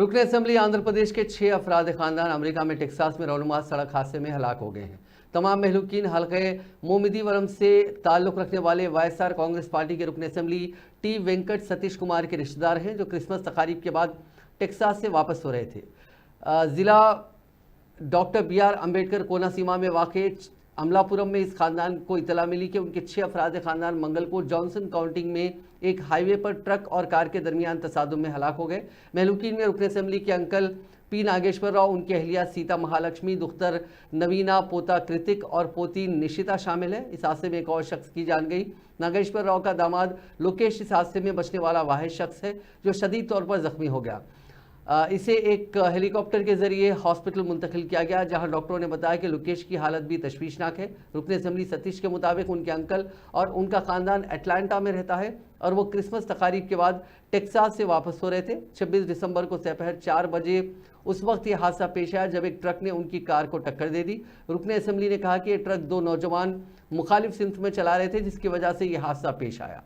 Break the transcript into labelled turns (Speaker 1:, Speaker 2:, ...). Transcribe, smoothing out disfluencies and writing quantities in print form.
Speaker 1: रुकन असेंबली आंध्र प्रदेश के 6 अफराद खानदान अमेरिका में टेक्सास में रौनुमा सड़क हादसे में हलाक हो गए हैं। तमाम महलूकीन हल्के मोमिदीवरम से ताल्लुक रखने वाले वाईएसआर कांग्रेस पार्टी के रुकन असेंबली टी वेंकट सतीश कुमार के रिश्तेदार हैं, जो क्रिसमस तकारीब के बाद टेक्सास से वापस हो रहे थे। जिला डॉक्टर BR अम्बेडकर कोनासीमा में वाक़ अमलापुरम में इस खानदान को इतला मिली कि उनके 6 अफराद खानदान मंगल को जॉनसन काउंटी में एक हाईवे पर ट्रक और कार के दरमियान तसादुम में हलाक हो गए। महलूकीन में रुकन असेंबली के अंकल P नागेश्वर राव, उनकी अहलिया सीता महालक्ष्मी, दुख्तर नवीना, पोता कृतिक और पोती निशिता शामिल है। इस हादसे में एक और शख्स की जान गई। नागेश्वर राव का दामाद लोकेश इस हादसे में बचने वाला वाहिद शख्स है, जो शदीद तौर पर जख्मी हो गया। इसे एक हेलीकॉप्टर के जरिए हॉस्पिटल मुंतकिल किया गया, जहां डॉक्टरों ने बताया कि लोकेश की हालत भी तशवीशनाक है। रुकन असेंबली सतीश के मुताबिक उनके अंकल और उनका खानदान अटलांटा में रहता है और वो क्रिसमस तकारीब के बाद टेक्सास से वापस हो रहे थे। 26 दिसंबर को दोपहर 4 बजे उस वक्त ये हादसा पेश आया जब एक ट्रक ने उनकी कार को टक्कर दे दी। रुकन असेंबली ने कहा कि ये ट्रक 2 नौजवान मुखालिफ सिमत में चला रहे थे, जिसकी वजह से ये हादसा पेश आया।